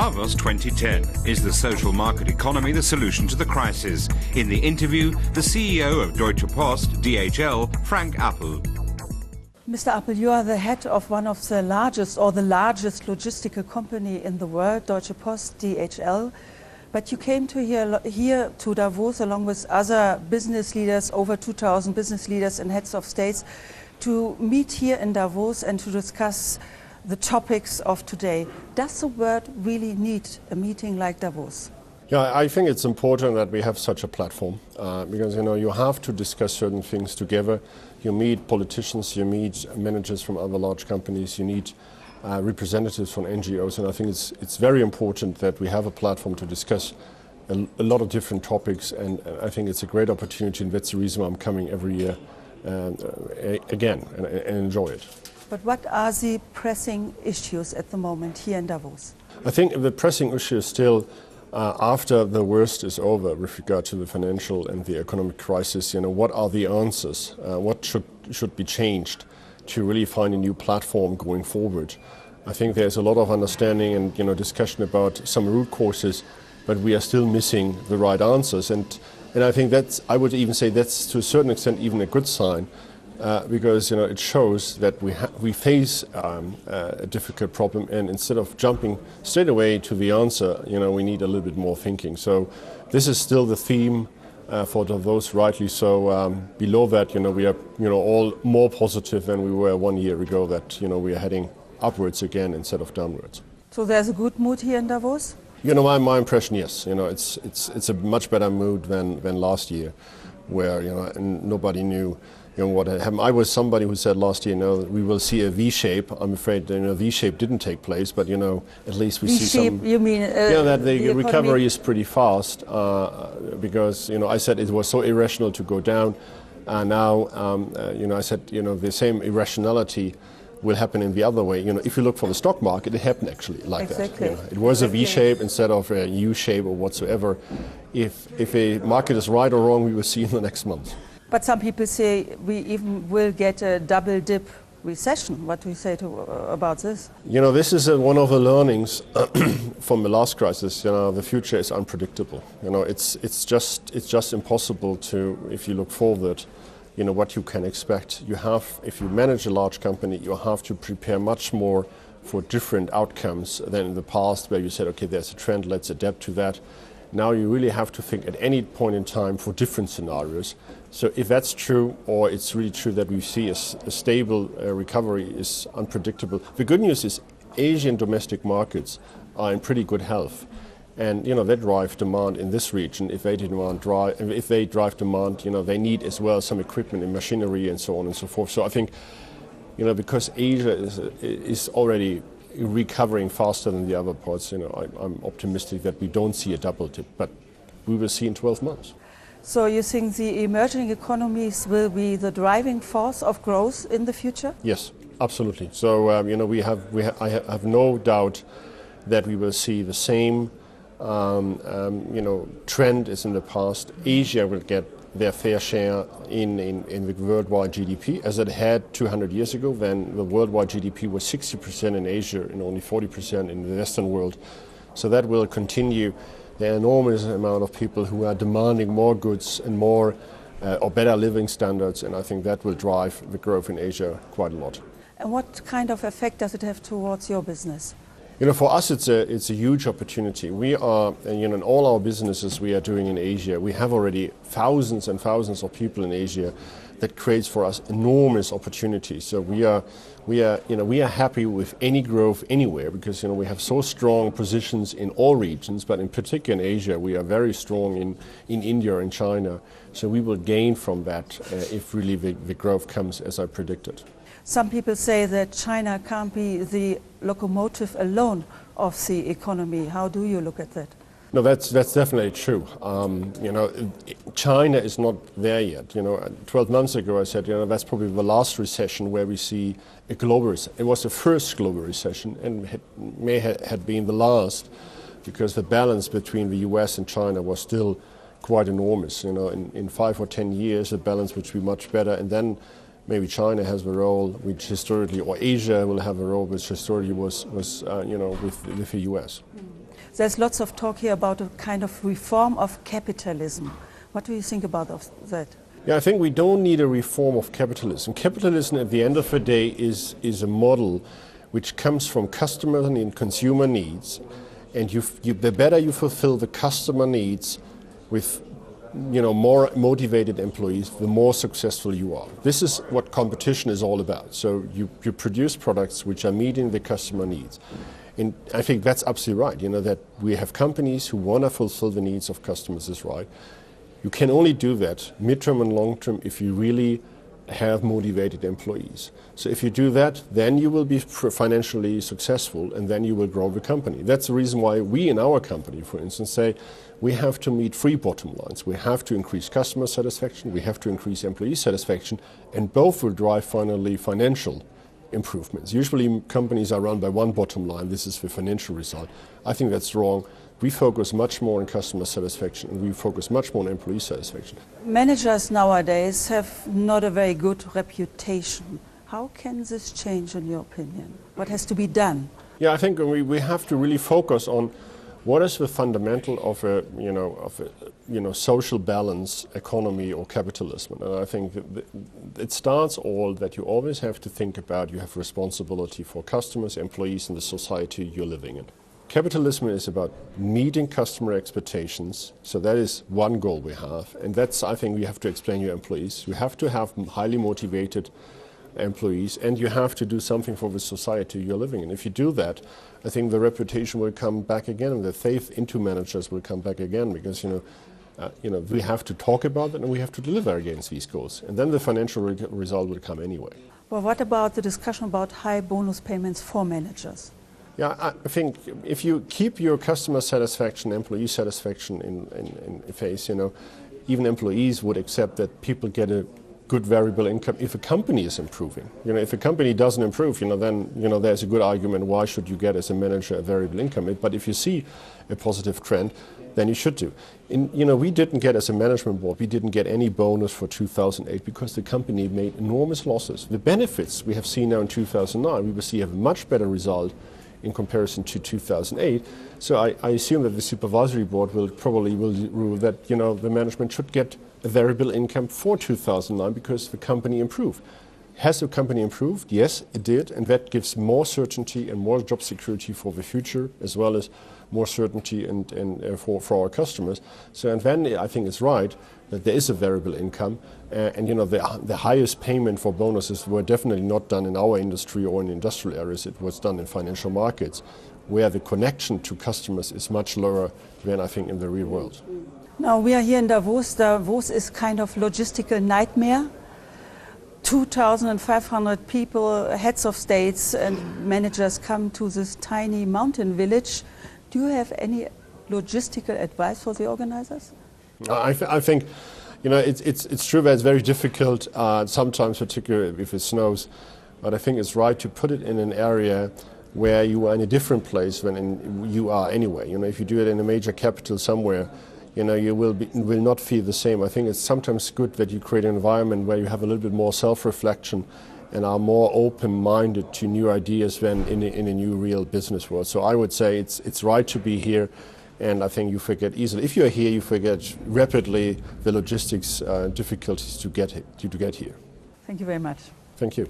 Davos 2010. Is the social market economy the solution to the crisis? In the interview, the CEO of Deutsche Post-DHL, Frank Appel. Mr. Appel, you are the head of one of the largest logistical company in the world, Deutsche Post-DHL. But you came to here to Davos along with other business leaders, over 2,000 business leaders and heads of states, to meet here in Davos and to discuss the topics of today. Does the world really need a meeting like Davos? Yeah, I think it's important that we have such a platform because you have to discuss certain things together. You meet politicians, you meet managers from other large companies, you need representatives from NGOs, and I think it's very important that we have a platform to discuss a lot of different topics, and I think it's a great opportunity, and that's the reason why I'm coming every year again and enjoy it. But what are the pressing issues at the moment here in Davos? I think the pressing issue is still after the worst is over with regard to the financial and the economic crisis. What are the answers? What should be changed to really find a new platform going forward? I think there's a lot of understanding and discussion about some root causes, but we are still missing the right answers. And I think I would even say that's to a certain extent even a good sign, because it shows that we face a difficult problem, and instead of jumping straight away to the answer, we need a little bit more thinking. So this is still the theme for Davos, rightly so. Below that, we are all more positive than we were 1 year ago, that we are heading upwards again instead of downwards. So there's a good mood here in Davos? My impression, yes. It's a much better mood than last year, where and nobody knew what had happened. I was somebody who said last year, we will see a V-shape. I'm afraid V-shape didn't take place, but at least we see some. V-shape, you mean? That the recovery is pretty fast, because I said it was so irrational to go down, and now I said the same irrationality will happen in the other way. If you look for the stock market, it happened actually like exactly. that. It was a V-shape instead of a U-shape or whatsoever. If a market is right or wrong, we will see in the next month. But some people say we even will get a double dip recession. What do you say about this? This is one of the learnings from the last crisis. The future is unpredictable. It's just impossible to, if you look forward, what you can expect. If you manage a large company, you have to prepare much more for different outcomes than in the past, where you said, okay, there's a trend, let's adapt to that. Now you really have to think at any point in time for different scenarios. So if that's true, or it's really true that we see a stable recovery is unpredictable. The good news is Asian domestic markets are in pretty good health. And they drive demand in this region. If they drive demand, they need as well some equipment and machinery and so on and so forth. So I think, because Asia is already recovering faster than the other parts, I'm optimistic that we don't see a double dip, but we will see in 12 months. So you think the emerging economies will be the driving force of growth in the future? Yes, absolutely. So I have no doubt that we will see the same trend as in the past. Asia will get their fair share in the worldwide GDP, as it had 200 years ago, when the worldwide GDP was 60% in Asia and only 40% in the Western world. So that will continue. There are enormous amount of people who are demanding more goods and more or better living standards, and I think that will drive the growth in Asia quite a lot. And what kind of effect does it have towards your business? For us, it's a huge opportunity. We are, in all our businesses we are doing in Asia, we have already thousands and thousands of people in Asia. That creates for us enormous opportunities. So we are happy with any growth anywhere, because we have so strong positions in all regions, but in particular in Asia we are very strong in India and China. So we will gain from that if really the growth comes as I predicted. Some people say that China can't be the locomotive alone of the economy. How do you look at that? No, that's definitely true. China is not there yet. 12 months ago I said, that's probably the last recession where we see a global recession. It was the first global recession, and may have been the last, because the balance between the US and China was still quite enormous. In 5 or 10 years the balance would be much better, and then maybe China has a role which historically, or Asia will have a role which historically was with the US. There's lots of talk here about a kind of reform of capitalism. What do you think about that? Yeah, I think we don't need a reform of capitalism. Capitalism, at the end of the day, is a model which comes from customer and consumer needs, and the better you fulfill the customer needs with more motivated employees, the more successful you are. This is what competition is all about. So you produce products which are meeting the customer needs. And I think that's absolutely right, that we have companies who want to fulfill the needs of customers is right. You can only do that midterm and long term if you really have motivated employees. So if you do that, then you will be financially successful, and then you will grow the company. That's the reason why we in our company, for instance, say we have to meet 3 bottom lines. We have to increase customer satisfaction, we have to increase employee satisfaction, and both will drive finally financial improvements. Usually companies are run by 1 bottom line. This is the financial result. I think that's wrong. We focus much more on customer satisfaction, and we focus much more on employee satisfaction. Managers nowadays have not a very good reputation. How can this change, in your opinion? What has to be done? Yeah, I think we have to really focus on what is the fundamental of a social balance economy or capitalism. And I think it starts all that you always have to think about you have responsibility for customers, employees, and the society you're living in. Capitalism is about meeting customer expectations, so that is one goal we have, and that's, I think, we have to explain to your employees. You have to have highly motivated employees, and you have to do something for the society you're living in. If you do that, I think the reputation will come back again, and the faith into managers will come back again, because we have to talk about it and we have to deliver against these goals, and then the financial result will come anyway. Well, what about the discussion about high bonus payments for managers? Yeah, I think if you keep your customer satisfaction, employee satisfaction in face, even employees would accept that people get a good variable income if a company is improving. If a company doesn't improve, then there's a good argument why should you get as a manager a variable income. But if you see a positive trend, then you should do. We didn't get, as a management board, we didn't get any bonus for 2008 because the company made enormous losses. The benefits we have seen now in 2009, we will see a much better result in comparison to 2008. So I assume that the supervisory board will rule that the management should get a variable income for 2009 because the company improved. Has the company improved? Yes, it did, and that gives more certainty and more job security for the future, as well as more certainty and for our customers. So, and then I think it's right that there is a variable income, and the highest payment for bonuses were definitely not done in our industry or in industrial areas. It was done in financial markets, where the connection to customers is much lower than I think in the real world. Now we are here in Davos. Davos is kind of logistical nightmare. 2,500 people, heads of states and managers come to this tiny mountain village. Do you have any logistical advice for the organizers? I think, it's true that it's very difficult sometimes, particularly if it snows. But I think it's right to put it in an area where you are in a different place than you are anyway. If you do it in a major capital somewhere, you will not feel the same. I think it's sometimes good that you create an environment where you have a little bit more self-reflection and are more open-minded to new ideas than in a new real business world. So I would say it's right to be here, and I think you forget easily. If you're here, you forget rapidly the logistics difficulties to get here. Thank you very much. Thank you.